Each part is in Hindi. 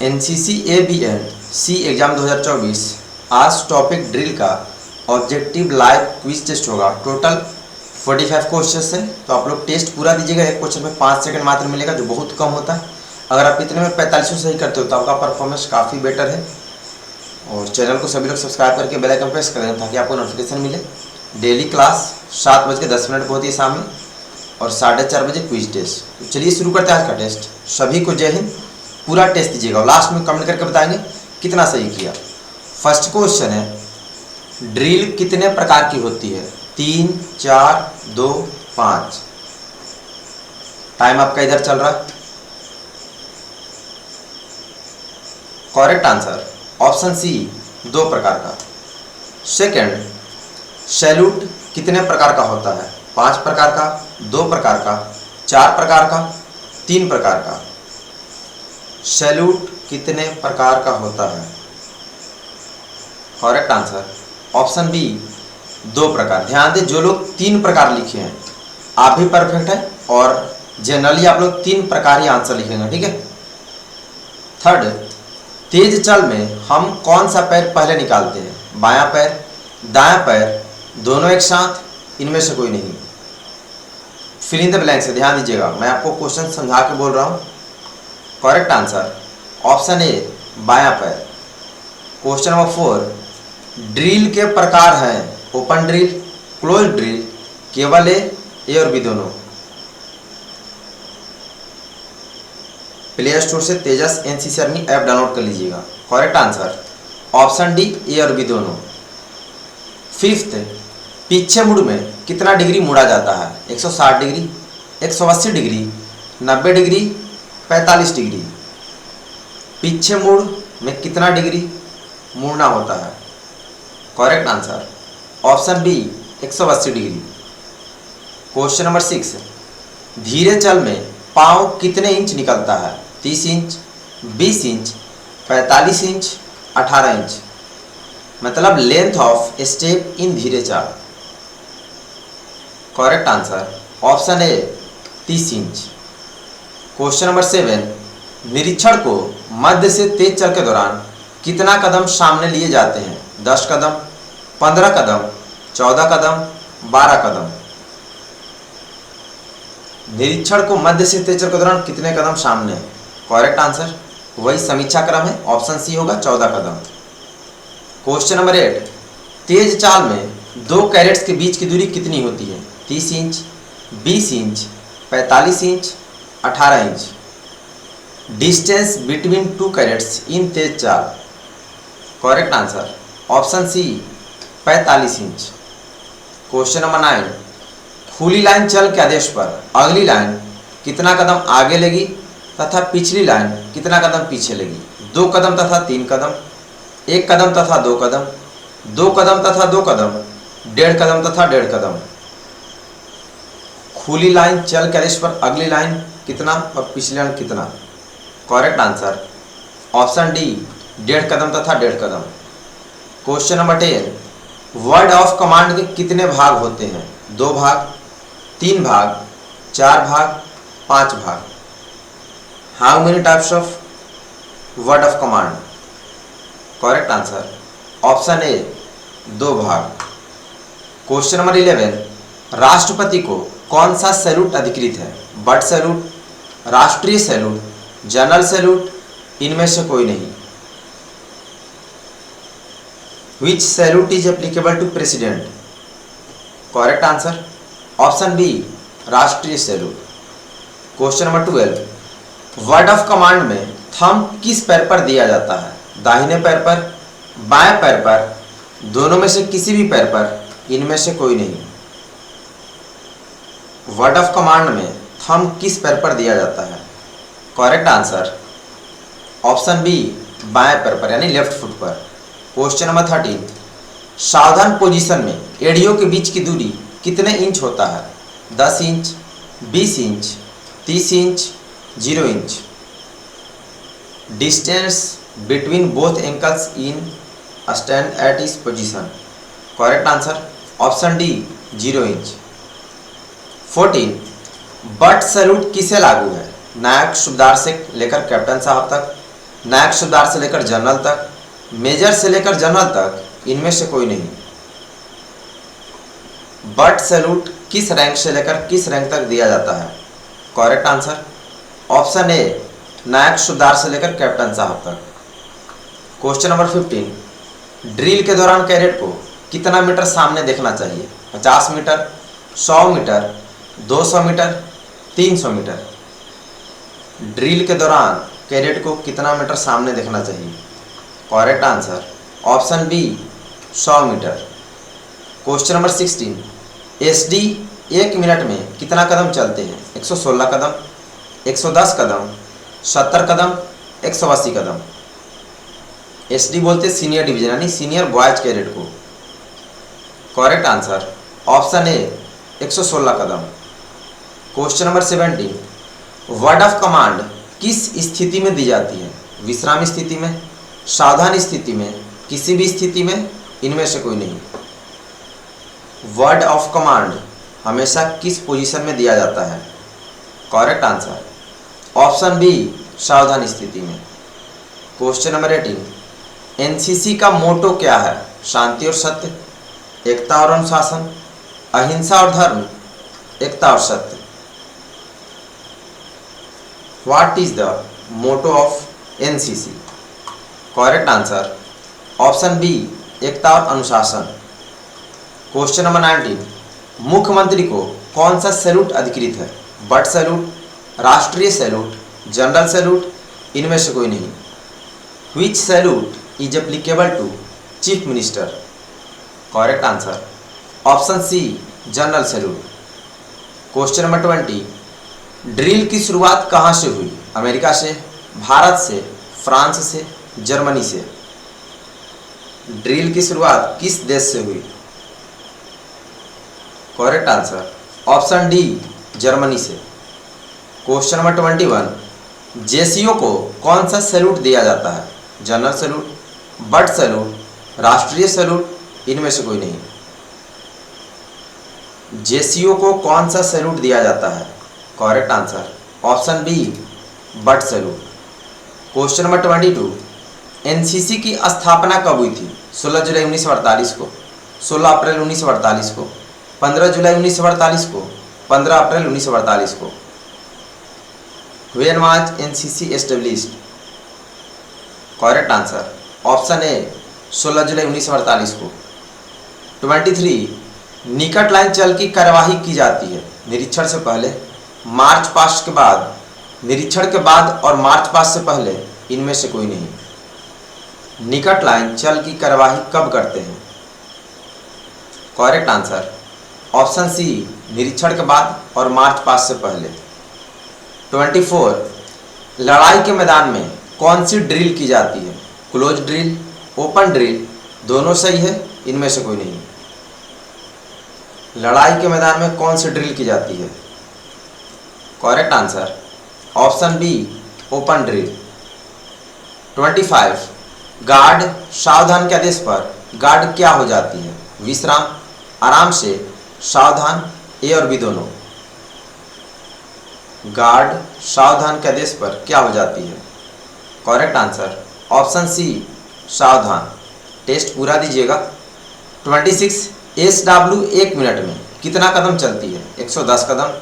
एनसीसी एबीएन सी एग्ज़ाम 2024 आज टॉपिक ड्रिल का ऑब्जेक्टिव लाइव क्विज टेस्ट होगा। टोटल 45 क्वेश्चन है, तो आप लोग टेस्ट पूरा दीजिएगा। एक क्वेश्चन में 5 सेकंड मात्र मिलेगा, जो बहुत कम होता है। अगर आप इतने में 45 सही करते हो तो आपका परफॉर्मेंस काफ़ी बेटर है। और चैनल को सभी लोग सब्सक्राइब करके बेल आइकन प्रेस करें ताकि आपको नोटिफिकेशन मिले। डेली क्लास 7:10 को होती है शाम में, और 4:30 बजे क्विज टेस्ट। तो चलिए शुरू करते हैं आज का टेस्ट। सभी को जय हिंद। पूरा टेस्ट दीजिएगा और लास्ट में कमेंट करके बताएंगे कितना सही किया। फर्स्ट क्वेश्चन है, ड्रिल कितने प्रकार की होती है? 3, 4, 2, 5। टाइम आपका इधर चल रहा है। करेक्ट आंसर ऑप्शन सी, 2 प्रकार का। सेकंड, सैल्यूट कितने प्रकार का होता है? 5 प्रकार का, 2 प्रकार का, 4 प्रकार का, 3 प्रकार का। सैल्यूट कितने प्रकार का होता है? करेक्ट आंसर ऑप्शन बी, 2 प्रकार। ध्यान दें, जो लोग 3 प्रकार लिखे हैं आप भी परफेक्ट है, और जनरली आप लोग 3 प्रकार ही आंसर लिखेंगे, ठीक है। थर्ड, तेज चाल में हम कौन सा पैर पहले निकालते हैं? बायां पैर, दायां पैर, दोनों एक साथ, इनमें से कोई नहीं। फिल इन द ब्लैंक से ध्यान दीजिएगा, मैं आपको क्वेश्चन समझा के बोल रहा हूँ। करेक्ट आंसर ऑप्शन ए, बायां पैर। क्वेश्चन नंबर 4, ड्रिल के प्रकार हैं ओपन ड्रिल, क्लोज ड्रिल, केवल ए और बी दोनों। प्ले स्टोर से तेजस एनसीसी अर्नी ऐप डाउनलोड कर लीजिएगा। करेक्ट आंसर ऑप्शन डी, ए और बी दोनों। फिफ्थ, पीछे मुड़ में कितना डिग्री मुड़ा जाता है? 160 डिग्री, 180 डिग्री, 90 डिग्री, 45 डिग्री। पीछे मुड़ में कितना डिग्री मुड़ना होता है? Correct answer option B, 180 degree. Question number 6, धीरे चल में पाँव कितने इंच निकलता है? 30 इंच, 20 इंच, 45 इंच, 18 इंच। मतलब लेंथ ऑफ स्टेप इन धीरे चाल। करेक्ट आंसर ऑप्शन ए, 30 इंच। क्वेश्चन नंबर 7, निरीक्षण को मध्य से तेज चल के दौरान कितना कदम सामने लिए जाते हैं? 10 कदम, 15 कदम, 14 कदम, 12 कदम। निरीक्षण को मध्य से तेज चल के दौरान कितने कदम सामने? करेक्ट आंसर वही समीक्षा क्रम है, ऑप्शन सी होगा, 14 कदम। क्वेश्चन नंबर 8, तेज चाल में 2 कैरेट्स के बीच की दूरी कितनी होती है? 30 inch, 20 inch, 45 inch, 18 inch. Distance between 2 carets in तेज चाल। Correct answer option C, 45 inch. Question number 9, खुली लाइन चल के आदेश पर अगली लाइन कितना कदम आगे लेगी तथा पिछली लाइन कितना कदम पीछे लेगी? 2 कदम तथा 3 कदम, 1 कदम तथा 2 कदम, 2 कदम तथा 2 कदम, 1.5 कदम तथा 1.5 कदम। खुली लाइन चल के आदेश पर अगली लाइन कितना और पिछली लाइन कितना? करेक्ट आंसर ऑप्शन डी, 1.5 कदम तथा 1.5 कदम। Question number 10, word of command के कितने भाग होते हैं? 2 भाग, 3 भाग, 4 भाग, 5 भाग। How many types of word of command? Correct answer option ए, 2 भाग। क्वेश्चन नंबर 11, राष्ट्रपति को कौन सा सैल्यूट अधिकृत है? बट सैल्यूट, राष्ट्रीय सैल्यूट, जनरल सैल्यूट, इनमें से कोई नहीं। Which salute is applicable to president? Correct answer option B, राष्ट्रीय salute. Question number 12, word of command में थंब किस पैर पर दिया जाता है? दाहिने पैर पर, बाएं पैर पर, दोनों में से किसी भी पैर पर, इनमें से कोई नहीं। वर्ड ऑफ कमांड में थंब किस पैर पर दिया जाता है? करेक्ट आंसर ऑप्शन बी, बाएं पैर पर, यानी लेफ्ट फुट पर। क्वेश्चन नंबर 13, सावधान पोजीशन में एड़ियों के बीच की दूरी कितने इंच होता है? 10 inch, 20 inch, 30 inch, 0 inch. Distance between both ankles in stand at ease position. Correct answer option D, 0 inch. 14, butt salute किसे लागू है? नायक सुबेदार से लेकर कैप्टन साहब तक, नायक सुधार से लेकर जनरल तक, मेजर से लेकर जनरल तक, इनमें से कोई नहीं। बट सैल्यूट किस रैंक से लेकर किस रैंक तक दिया जाता है? करेक्ट आंसर ऑप्शन ए, नायक सुधार से लेकर कैप्टन साहब तक। क्वेश्चन नंबर 15, ड्रिल के दौरान कैडेट को कितना मीटर सामने देखना चाहिए? 50 metre, 100 metre, 200 metre, 300 metre. Drill के दौरान कैडेट को कितना मीटर सामने देखना चाहिए? Correct answer option B, 100 metre. Question number 16, SD 1 minute में कितना कदम चलते हैं? 116 कदम, 110 कदम, 70 कदम, 180 कदम। एसडी बोलते सीनियर डिवीजन यानी सीनियर बॉयज कैडेट को। करेक्ट आंसर ऑप्शन ए, 116 कदम। Question number 17, word of command किस स्थिति में दी जाती है? विश्राम स्थिति में, सावधान स्थिति में, किसी भी स्थिति में, इनमें से कोई नहीं। वर्ड ऑफ कमांड हमेशा किस पोजीशन में दिया जाता है? करेक्ट आंसर ऑप्शन बी, सावधान स्थिति में। क्वेश्चन नंबर 18, एनसीसी का मोटो क्या है? शांति और सत्य, एकता और अनुशासन, अहिंसा और धर्म, एकता और सत्य। What is the motto of NCC? Correct answer option B, एकता और अनुशासन। क्वेश्चन नंबर 19, मुख्यमंत्री को कौन सा सैल्यूट अधिकृत है? बट सैल्यूट, राष्ट्रीय सैल्यूट, जनरल सैल्यूट, इनमें से कोई नहीं। Which salute is applicable to chief minister? Correct answer option C, general salute. Question number 20, drill की शुरुआत कहाँ से हुई? अमेरिका से, भारत से, फ्रांस से, जर्मनी से। ड्रिल की शुरुआत किस देश से हुई? Correct answer option D, Germany से। क्वेश्चन नंबर 21, जेसीओ को कौन सा सैल्यूट दिया जाता है? जनरल सैल्यूट, बट सैल्यूट, राष्ट्रीय सैल्यूट, इनमें से कोई नहीं। जेसीओ को कौन सा सैल्यूट दिया जाता है? Correct answer option B, but salute. Question number 22, NCC की स्थापना कब हुई थी? 16 जुलाई 1948 को, 16 अप्रैल 1948 को, 15 जुलाई 1948 को, 15 अप्रैल 1948 को। When was NCC established? Correct answer option ए, 16 जुलाई 1948 को। 23, निकट लाइन चल की कार्यवाही की जाती है निरीक्षण से पहले, मार्च पास्ट के बाद, निरीक्षण के बाद और मार्च पास्ट से पहले, इनमें से कोई नहीं। निकट लाइन चल की कार्यवाही कब करते हैं? करेक्ट आंसर ऑप्शन सी, निरीक्षण के बाद और मार्च पास्ट से पहले। 24, लड़ाई के मैदान में कौन सी ड्रिल की जाती है? क्लोज ड्रिल, ओपन ड्रिल, दोनों सही है, इनमें से कोई नहीं। लड़ाई के मैदान में कौन सी ड्रिल की जाती है? Correct answer option B, open drill. 25, guard सावधान के आदेश पर गार्ड क्या हो जाती है? विश्राम, आराम से, सावधान, ए और बी दोनों। गार्ड सावधान के आदेश पर क्या हो जाती है? करेक्ट आंसर ऑप्शन सी, सावधान। टेस्ट पूरा दीजिएगा। 26, एसडब्ल्यू 1 मिनट में कितना कदम चलती है? 110 कदम,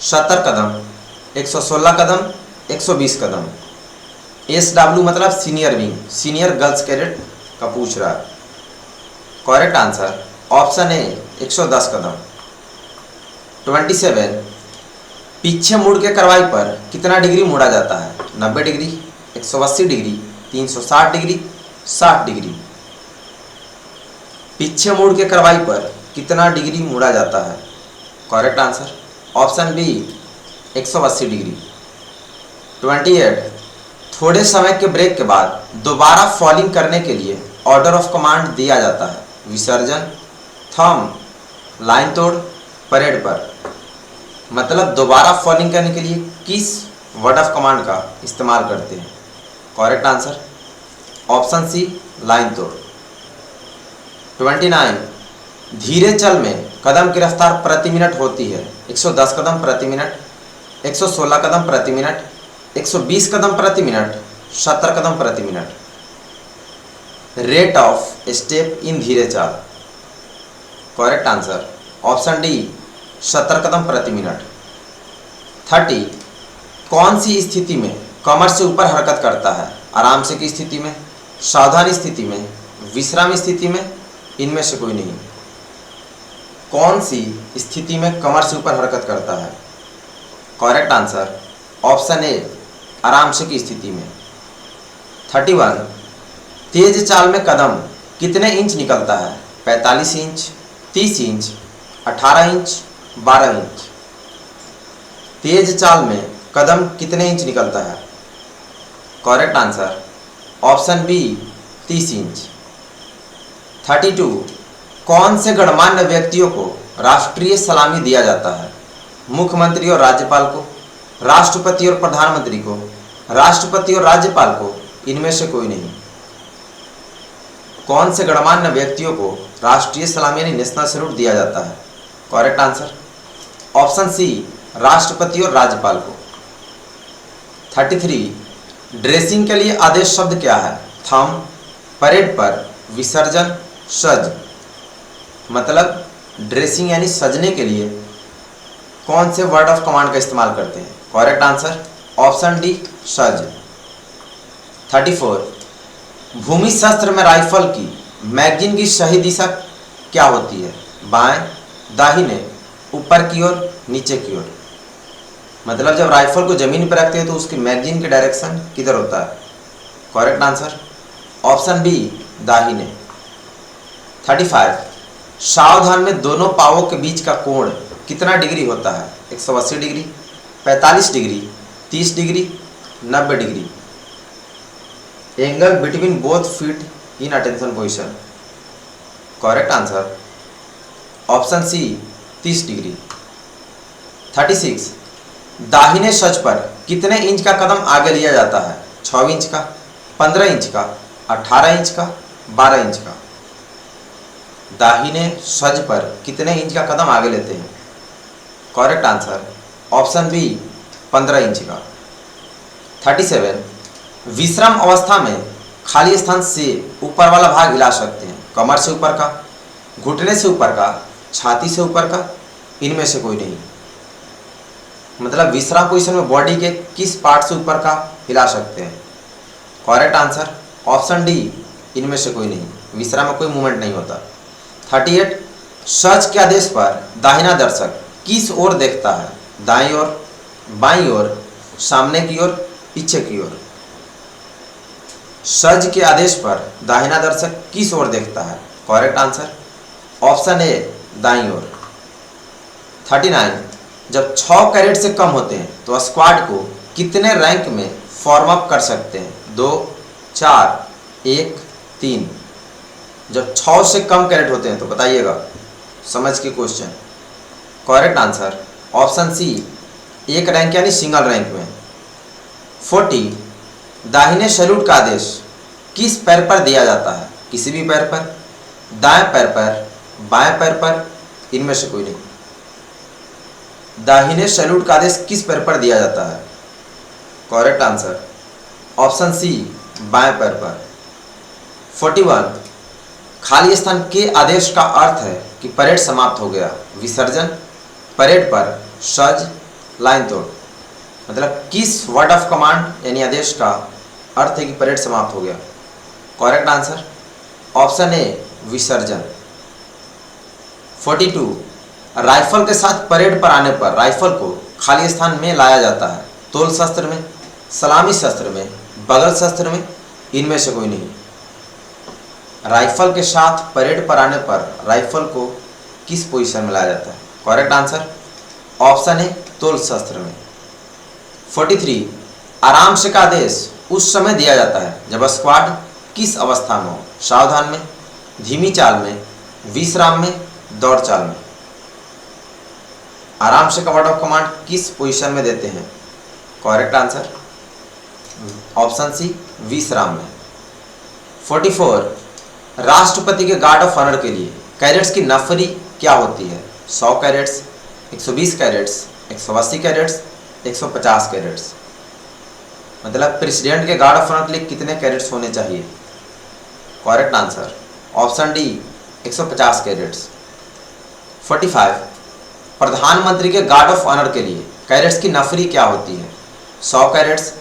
70 कदम, 116 कदम, 120 कदम। एसडब्ल्यू मतलब senior wing, senior girls cadet का पूछ रहा है। करेक्ट आंसर ऑप्शन ए, 110 कदम। 27, पीछे मुड़ के कार्रवाई पर कितना डिग्री मोड़ा जाता है? 90 डिग्री, 180 डिग्री, 360 डिग्री, 60 डिग्री। पीछे मुड़ के कार्रवाई पर कितना डिग्री मोड़ा जाता है? Correct answer option B, 180 degree. 28, थोड़े समय के ब्रेक के बाद दोबारा फॉलिंग करने के लिए ऑर्डर ऑफ कमांड दिया जाता है। विसर्जन, थंब, लाइन तोड़, परेड पर। मतलब दोबारा फॉलिंग करने के लिए किस वर्ड ऑफ कमांड का इस्तेमाल करते हैं? Correct answer option C, line तोड़। 29, धीरे चल में कदम की रफ्तार प्रति मिनट होती है 110 कदम प्रति मिनट, 116 कदम प्रति मिनट, 120 कदम प्रति मिनट, 70 कदम प्रति minute. Rate of step in धीरे चाल, करेक्ट आंसर ऑप्शन डी 70 कदम प्रति मिनट। 30 कौन सी स्थिति में कमर से ऊपर हरकत करता है? आराम से की स्थिति में, सावधानी स्थिति में, विश्राम स्थिति में, इनमें से कोई नहीं। कौन सी स्थिति में कमर से ऊपर हरकत करता है? करेक्ट आंसर ऑप्शन ए आराम से की स्थिति में। 31 तेज चाल में कदम कितने इंच निकलता है? 45 इंच, 30 इंच, 18 इंच, 12 इंच। तेज चाल में कदम कितने इंच निकलता है? Correct answer option B 30 inch. 32 कौन से गणमान्य व्यक्तियों को राष्ट्रीय सलामी दिया जाता है? मुख्यमंत्री और राज्यपाल को, राष्ट्रपति और प्रधानमंत्री को, राष्ट्रपति और राज्यपाल को, इनमें से कोई नहीं। कौन से गणमान्य व्यक्तियों को राष्ट्रीय सलामी यानी नेशनल सैल्यूट दिया जाता है? करेक्ट आंसर ऑप्शन सी राष्ट्रपति और राज्यपाल को। 33 ड्रेसिंग के लिए आदेश शब्द क्या है? थंब, परेड पर, विसर्जन, सज। मतलब ड्रेसिंग यानी सजने के लिए कौन से वर्ड ऑफ कमांड का इस्तेमाल करते हैं? करेक्ट आंसर ऑप्शन डी सज। 34 भूमि शस्त्र में राइफल की मैगजीन की सही दिशा क्या होती है? बाएं, दाहिने, ऊपर की ओर, नीचे की ओर। मतलब जब राइफल को जमीन पर रखते हैं तो उसकी मैगजीन की डायरेक्शन किधर होता है? करेक्ट आंसर ऑप्शन बी दाहिने। 35 सावधान में दोनों पावों के बीच का कोण कितना डिग्री होता है? 180 degree, 45 degree, 30 degree, 90 degree. Angle between both feet in attention position. Correct answer option C 30 degree. 36 दाहिने सज पर कितने इंच का कदम आगे लिया जाता है? 6 इंच का, 15 इंच का, 18 इंच का, 12 इंच का। दाहिने सज पर कितने इंच का कदम आगे लेते हैं? Correct answer option B 15 inch का। 37 विश्राम अवस्था में खाली स्थान से ऊपर वाला भाग हिला सकते हैं? कमर से ऊपर का, घुटने से ऊपर का, छाती से ऊपर का, इनमें से कोई नहीं। मतलब विश्राम पोजीशन में बॉडी के किस पार्ट से ऊपर का हिला सकते हैं? करेक्ट आंसर ऑप्शन डी इनमें से कोई नहीं। विश्राम में कोई मूवमेंट नहीं होता। 38 सच के आदेश पर दाहिना दर्शक किस ओर देखता है? दाईं ओर, बाईं ओर, सामने की ओर, पीछे की ओर। सज के आदेश पर दाहिना दर्शक किस ओर देखता है? करेक्ट आंसर ऑप्शन ए दाईं ओर। 39 जब 6 कैरेट से कम होते हैं तो स्क्वाड को कितने रैंक में फॉर्म अप कर सकते हैं? 2, 4, 1, 3। जब 6 से कम कैरेट होते हैं तो बताइएगा, समझ के question. Correct answer option C 1 rank यानी सिंगल रैंक में। 40 दाहिने सैल्यूट का आदेश किस पैर पर दिया जाता है? किसी भी पैर पर, दाएं पैर पर, बाएं पैर पर, इनमें से कोई नहीं। दाहिने सैल्यूट का आदेश किस पैर पर दिया जाता है? करेक्ट आंसर ऑप्शन सी बाएं पैर पर। 41 खाली स्थान के आदेश का अर्थ है कि परेड समाप्त हो गया। विसर्जन, परेड पर, सज, लाइन तोड़। मतलब किस वर्ड ऑफ कमांड यानी आदेश का अर्थ है कि परेड समाप्त हो गया? करेक्ट आंसर ऑप्शन ए विसर्जन। 42 राइफल के साथ परेड पर आने पर राइफल को खाली स्थान में लाया जाता है? तोल शस्त्र में, सलामी शस्त्र में, बगल शस्त्र में, इनमें से कोई नहीं। राइफल के साथ परेड पर आने पर राइफल को किस पोजीशन में लाया जाता है? करेक्ट आंसर ऑप्शन ए तोल शस्त्र में। 43 आराम से का आदेश उस समय दिया जाता है जब स्क्वाड किस अवस्था में हो? सावधान में, धीमी चाल में, विश्राम में, दौड़ चाल में। आराम से का वर्ड ऑफ कमांड किस पोजीशन में देते हैं? करेक्ट आंसर ऑप्शन सी विश्राम में। 44 राष्ट्रपति के गार्ड ऑफ ऑनर के लिए कैरेट्स की नफरी क्या होती है? 100 कैरेट्स, 120 कैरेट्स, 180 कैरेट्स, 150 कैरेट्स। मतलब प्रेसिडेंट के गार्ड ऑफ ऑनर के लिए कितने कैडेट्स होने चाहिए? Correct answer option D 150 cadets. 45 प्रधानमंत्री के गार्ड ऑफ ऑनर के लिए कैडेट्स की नफरी क्या होती है? 100 कैडेट्स,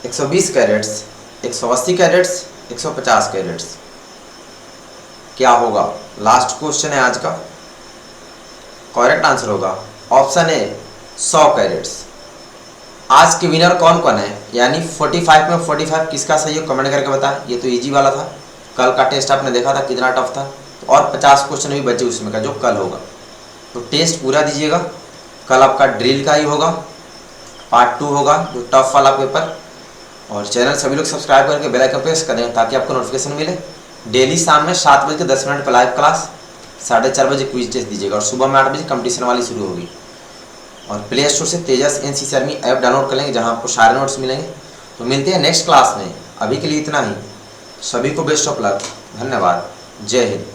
120 कैडेट्स, 180 कैडेट्स, 150 कैडेट्स। क्या होगा? लास्ट क्वेश्चन है आज का। करेक्ट आंसर होगा ऑप्शन ए 100 कैडेट्स। आज के विनर कौन कौन है, यानी 45 में 45 किसका सही है कमेंट करके बताएं। ये तो इजी वाला था, कल का टेस्ट आपने देखा था कितना टफ था, और 50 क्वेश्चन भी बचे उसमें का जो कल होगा। तो टेस्ट पूरा दीजिएगा, कल आपका ड्रिल का ही होगा, पार्ट 2 होगा जो टफ वाला पेपर। और चैनल सभी लोग सब्सक्राइब करके बेल आइकन प्रेस करें ताकि आपको नोटिफिकेशन मिले। डेली शाम में 7:10 पर लाइव क्लास, 4:30 बजे क्विज टेस्ट दीजिएगा, और सुबह में 8 बजे कंपटीशन वाली शुरू होगी। और प्ले स्टोर से तेजस NCC आर्मी ऐप डाउनलोड कर लेंगे जहाँ आपको सारे नोट्स मिलेंगे। तो मिलते हैं नेक्स्ट क्लास में, अभी के लिए इतना ही। सभी को बेस्ट ऑफ लक, धन्यवाद, जय हिंद।